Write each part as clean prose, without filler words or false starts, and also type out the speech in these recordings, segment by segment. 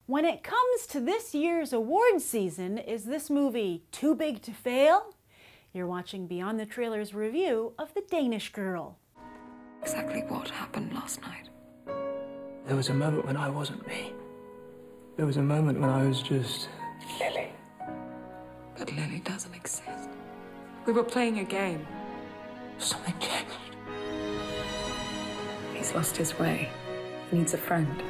When it comes to this year's awards season, is this movie too big to fail? You're watching Beyond the Trailer's review of The Danish Girl. Exactly what happened last night? There was a moment when I wasn't me. There was a moment when I was just Lily. But Lily doesn't exist. We were playing a game. Something changed. He's lost his way. He needs a friend.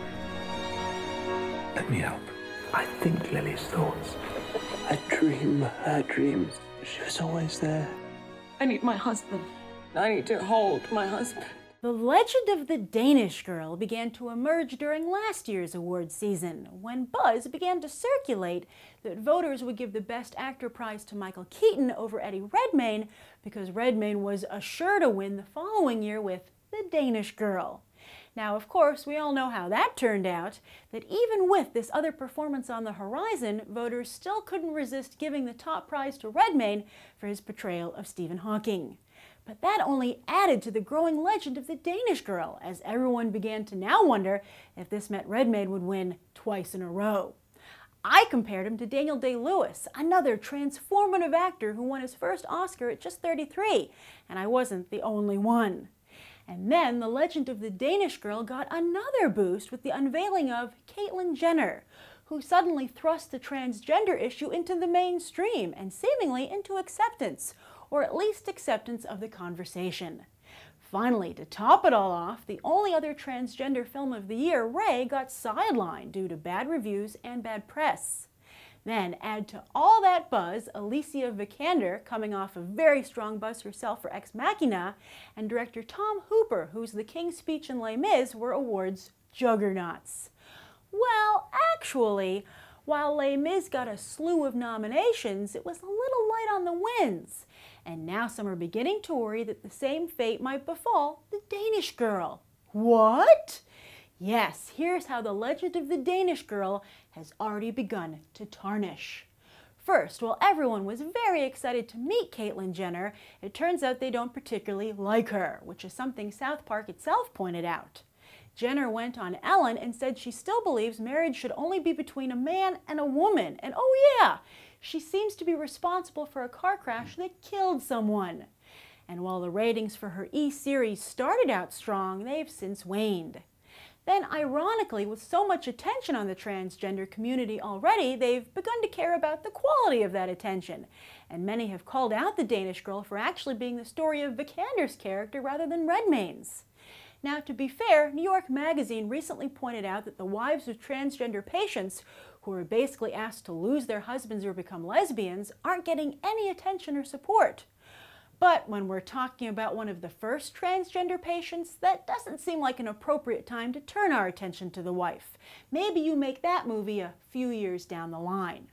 Let me help. I think Lily's thoughts. I dream her dreams. She was always there. I need my husband. I need to hold my husband. The legend of the Danish Girl began to emerge during last year's awards season, when buzz began to circulate that voters would give the Best Actor prize to Michael Keaton over Eddie Redmayne because Redmayne was sure to win the following year with The Danish Girl. Now, of course, we all know how that turned out, that even with this other performance on the horizon, voters still couldn't resist giving the top prize to Redmayne for his portrayal of Stephen Hawking. But that only added to the growing legend of the Danish Girl, as everyone began to now wonder if this meant Redmayne would win twice in a row. I compared him to Daniel Day-Lewis, another transformative actor who won his first Oscar at just 33, and I wasn't the only one. And then the legend of the Danish Girl got another boost with the unveiling of Caitlyn Jenner, who suddenly thrust the transgender issue into the mainstream and seemingly into acceptance, or at least acceptance of the conversation. Finally, to top it all off, the only other transgender film of the year, Ray, got sidelined due to bad reviews and bad press. Then add to all that buzz Alicia Vikander, coming off a very strong buzz herself for Ex Machina, and director Tom Hooper, who's the King's Speech and Les Mis, were awards juggernauts. Well, actually, while Les Mis got a slew of nominations, it was a little light on the wins. And now some are beginning to worry that the same fate might befall The Danish Girl. What? Yes, here's how the legend of the Danish Girl has already begun to tarnish. First, while everyone was very excited to meet Caitlyn Jenner, it turns out they don't particularly like her, which is something South Park itself pointed out. Jenner went on Ellen and said she still believes marriage should only be between a man and a woman, and oh yeah, she seems to be responsible for a car crash that killed someone. And while the ratings for her E-series started out strong, they've since waned. Then, ironically, with so much attention on the transgender community already, they've begun to care about the quality of that attention. And many have called out the Danish Girl for actually being the story of Vikander's character rather than Redmayne's. Now, to be fair, New York Magazine recently pointed out that the wives of transgender patients, who are basically asked to lose their husbands or become lesbians, aren't getting any attention or support. But when we're talking about one of the first transgender patients, that doesn't seem like an appropriate time to turn our attention to the wife. Maybe you make that movie a few years down the line.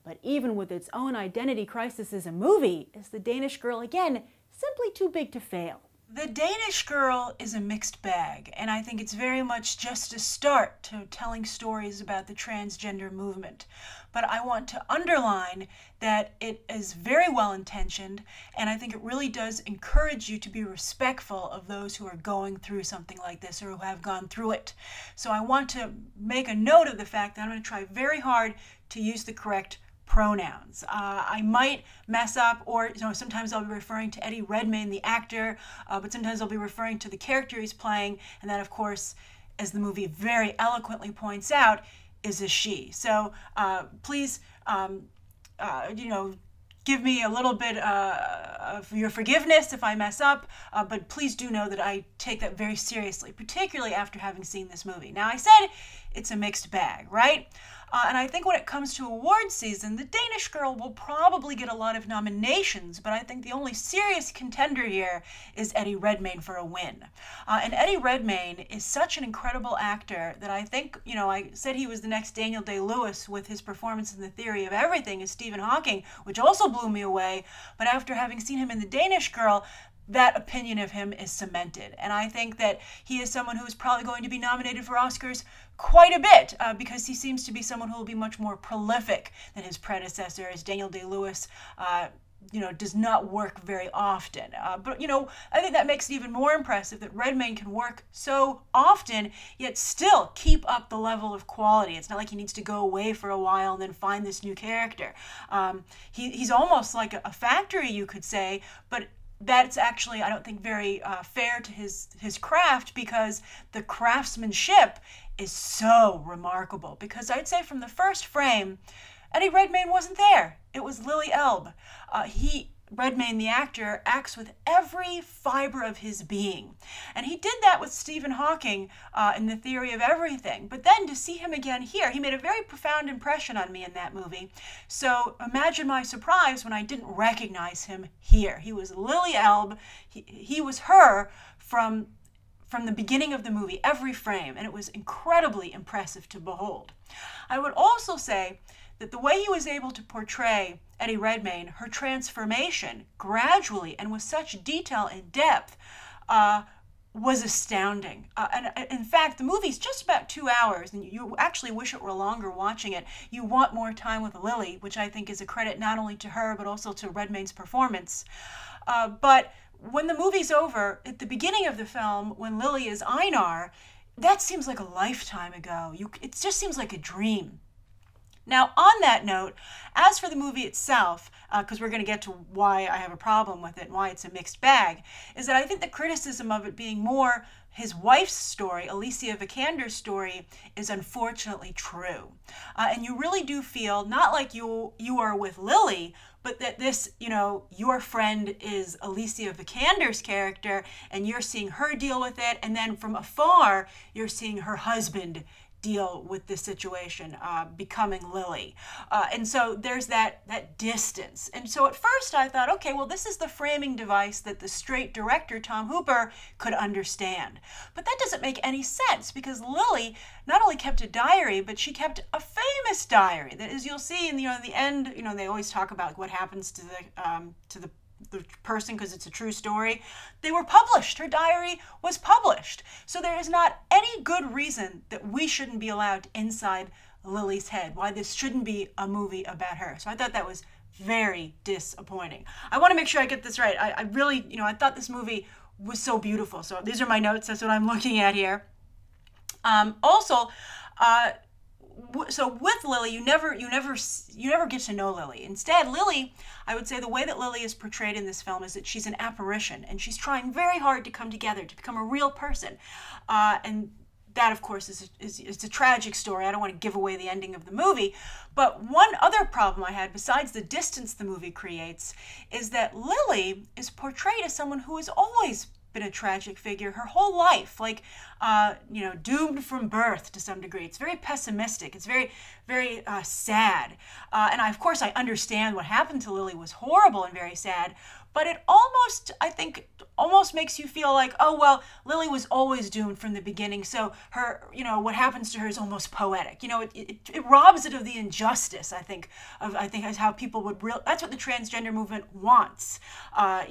But even with its own identity crisis as a movie, is The Danish Girl, again, simply too big to fail? The Danish Girl is a mixed bag, and I think it's very much just a start to telling stories about the transgender movement. But I want to underline that it is very well intentioned, and I think it really does encourage you to be respectful of those who are going through something like this or who have gone through it. So I want to make a note of the fact that I'm going to try very hard to use the correct pronouns. I might mess up, or sometimes I'll be referring to Eddie Redmayne, the actor, but sometimes I'll be referring to the character he's playing, and that, of course, as the movie very eloquently points out, is a she. So please, give me a little bit of your forgiveness if I mess up, but please do know that I take that very seriously, particularly after having seen this movie. Now, I said it's a mixed bag, right? And I think when it comes to awards season, The Danish Girl will probably get a lot of nominations, but I think the only serious contender here is Eddie Redmayne for a win. And Eddie Redmayne is such an incredible actor that I think, I said he was the next Daniel Day-Lewis with his performance in The Theory of Everything as Stephen Hawking, which also blew me away, but after having seen him in The Danish Girl, that opinion of him is cemented. And I think that he is someone who is probably going to be nominated for Oscars quite a bit because he seems to be someone who will be much more prolific than his predecessor, as Daniel Day-Lewis does not work very often. But I think that makes it even more impressive that Redmayne can work so often, yet still keep up the level of quality. It's not like he needs to go away for a while and then find this new character. He's almost like a factory, you could say, but that's actually, I don't think, very fair to his craft, because the craftsmanship is so remarkable. Because I'd say from the first frame, Eddie Redmayne wasn't there. It was Lili Elbe. Redmayne, the actor, acts with every fiber of his being. And he did that with Stephen Hawking in The Theory of Everything. But then to see him again here, he made a very profound impression on me in that movie. So imagine my surprise when I didn't recognize him here. He was Lili Elbe. He was her from the beginning of the movie, every frame. And it was incredibly impressive to behold. I would also say that the way he was able to portray Eddie Redmayne, her transformation gradually and with such detail and depth, was astounding. And in fact, the movie's just about 2 hours, and you actually wish it were longer watching it. You want more time with Lili, which I think is a credit not only to her, but also to Redmayne's performance. But when the movie's over, at the beginning of the film, when Lili is Einar, that seems like a lifetime ago. It just seems like a dream. Now, on that note, as for the movie itself, because we're going to get to why I have a problem with it and why it's a mixed bag, is that I think the criticism of it being more his wife's story, Alicia Vikander's story, is unfortunately true. And you really do feel, not like you are with Lili, but that this, your friend is Alicia Vikander's character, and you're seeing her deal with it, and then from afar, you're seeing her husband deal with this situation, becoming Lili. And so there's that distance. And so at first I thought, okay, well, this is the framing device that the straight director, Tom Hooper, could understand. But that doesn't make any sense, because Lili not only kept a diary, but she kept a famous diary that, as you'll see in the end, they always talk about what happens to the person because it's a true story. They were published. Her diary was published. So there is not any good reason that we shouldn't be allowed inside Lili's head, why this shouldn't be a movie about her. So I thought that was very disappointing. I want to make sure I get this right. I really, I thought this movie was so beautiful. So these are my notes. That's what I'm looking at here. So with Lili, you never get to know Lili. Instead, Lili, I would say the way that Lili is portrayed in this film is that she's an apparition, and she's trying very hard to come together, to become a real person. And that, of course, is a tragic story. I don't want to give away the ending of the movie. But one other problem I had, besides the distance the movie creates, is that Lili is portrayed as someone who has always been a tragic figure her whole life, like doomed from birth to some degree. It's very pessimistic. It's very, very sad. And of course I understand what happened to Lili was horrible and very sad, but it almost, I think, makes you feel like, oh, well, Lili was always doomed from the beginning, so her, what happens to her is almost poetic. It robs it of the injustice, I think is how people would that's what the transgender movement wants. That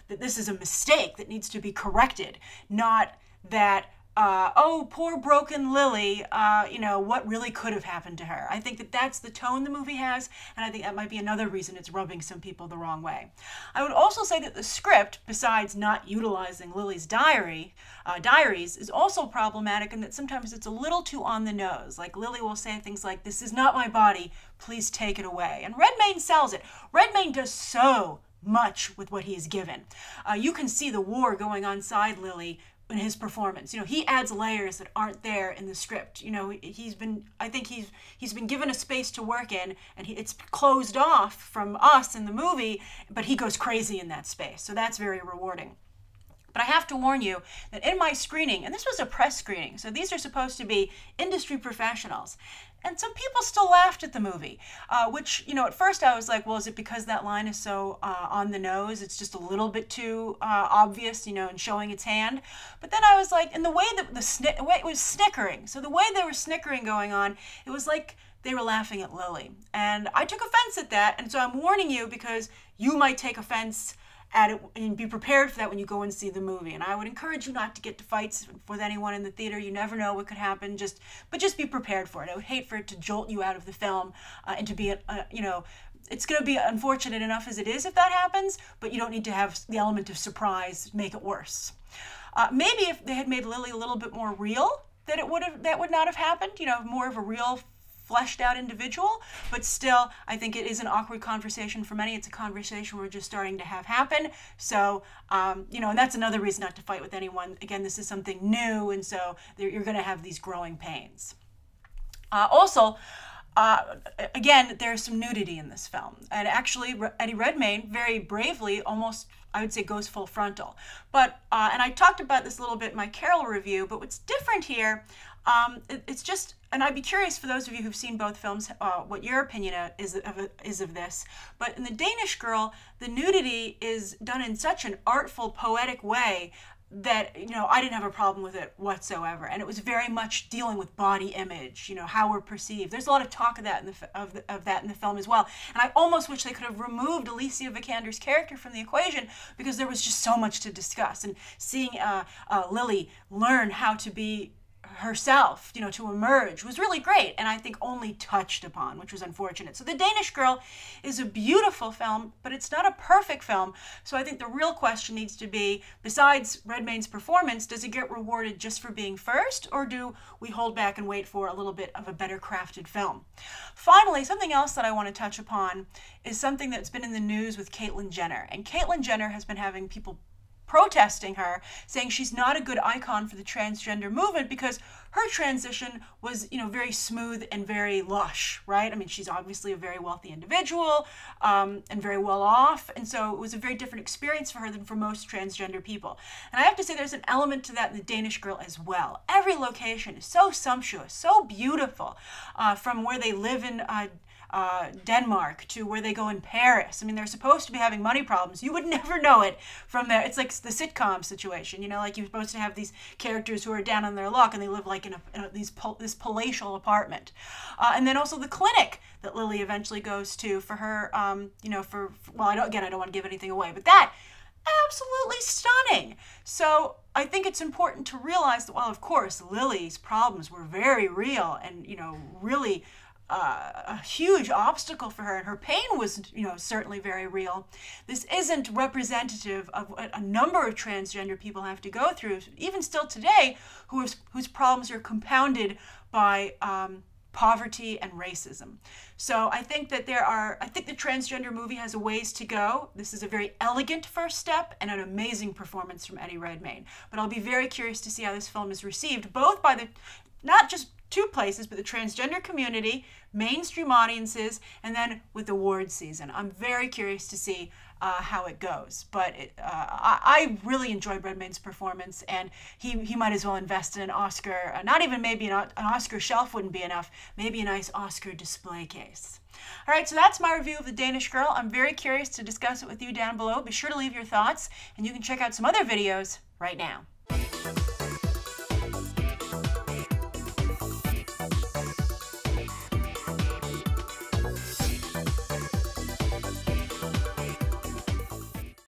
this is a mistake that needs to be corrected, not that oh, poor broken Lili, what really could have happened to her. I think that that's the tone the movie has, and I think that might be another reason it's rubbing some people the wrong way. I would also say that the script, besides not utilizing Lili's diaries, is also problematic in that sometimes it's a little too on the nose. Like Lili will say things like, "This is not my body, please take it away." And Redmayne sells it. Redmayne does so much with what he is given. You can see the war going on inside Lili in his performance. He adds layers that aren't there in the script. He's been given a space to work in, and it's closed off from us in the movie, but he goes crazy in that space. So that's very rewarding. But I have to warn you that in my screening, and this was a press screening, so these are supposed to be industry professionals, and some people still laughed at the movie, which, at first I was like, well, is it because that line is so on the nose? It's just a little bit too obvious, and showing its hand. But then I was like, in the way that it was snickering. So the way they were snickering going on, it was like they were laughing at Lili. And I took offense at that, and so I'm warning you because you might take offense at it, and be prepared for that when you go and see the movie. And I would encourage you not to get to fights with anyone in the theater. You never know what could happen. But just be prepared for it. I would hate for it to jolt you out of the film and to be it's going to be unfortunate enough as it is if that happens, but you don't need to have the element of surprise make it worse. Maybe if they had made Lili a little bit more real, that would not have happened. You know, more of a real, fleshed out individual. But still, I think it is an awkward conversation for many. It's a conversation we're just starting to have happen. So, you know, and that's another reason not to fight with anyone. Again, this is something new, and so you're going to have these growing pains. Also, again, there's some nudity in this film. And actually, Eddie Redmayne very bravely, almost, I would say, goes full frontal. But, and I talked about this a little bit in my Carol review, but what's different here, it's just, and I'd be curious for those of you who've seen both films, what your opinion is of this. But in The Danish Girl, the nudity is done in such an artful, poetic way that, you know, I didn't have a problem with it whatsoever. And it was very much dealing with body image, you know, how we're perceived. There's a lot of talk of that in the film as well. And I almost wish they could have removed Alicia Vikander's character from the equation, because there was just so much to discuss. And seeing Lili learn how to be herself, you know, to emerge, was really great, and I think only touched upon, which was unfortunate. So The Danish Girl is a beautiful film, but it's not a perfect film. So I think the real question needs to be, besides Redmayne's performance, does it get rewarded just for being first, or do we hold back and wait for a little bit of a better crafted film? Finally, something else that I want to touch upon is something that's been in the news with Caitlyn Jenner. And Caitlyn Jenner has been having people protesting her, saying she's not a good icon for the transgender movement because her transition was, you know, very smooth and very lush, right? I mean, she's obviously a very wealthy individual and very well off, and so it was a very different experience for her than for most transgender people. And I have to say there's an element to that in The Danish Girl as well. Every location is so sumptuous, so beautiful, from where they live in Denmark to where they go in Paris. I mean, they're supposed to be having money problems. You would never know it from there. It's like the sitcom situation, you know, like you're supposed to have these characters who are down on their luck and they live like in this palatial apartment. And then also the clinic that Lili eventually goes to for her, you know, well, I don't want to give anything away, but that, absolutely stunning. So I think it's important to realize that while, of course, Lili's problems were very real and, you know, really a huge obstacle for her, and her pain was, you know, certainly very real, this isn't representative of what a number of transgender people have to go through, even still today, whose problems are compounded by poverty and racism. So I think that I think the transgender movie has a ways to go. This is a very elegant first step and an amazing performance from Eddie Redmayne. But I'll be very curious to see how this film is received, both by the, not just two places, but the transgender community, mainstream audiences, and then with awards season. I'm very curious to see how it goes. But I really enjoyed Redmayne's performance, and he might as well invest in an Oscar, not even maybe an Oscar shelf wouldn't be enough, maybe a nice Oscar display case. All right, so that's my review of The Danish Girl. I'm very curious to discuss it with you down below. Be sure to leave your thoughts, and you can check out some other videos right now.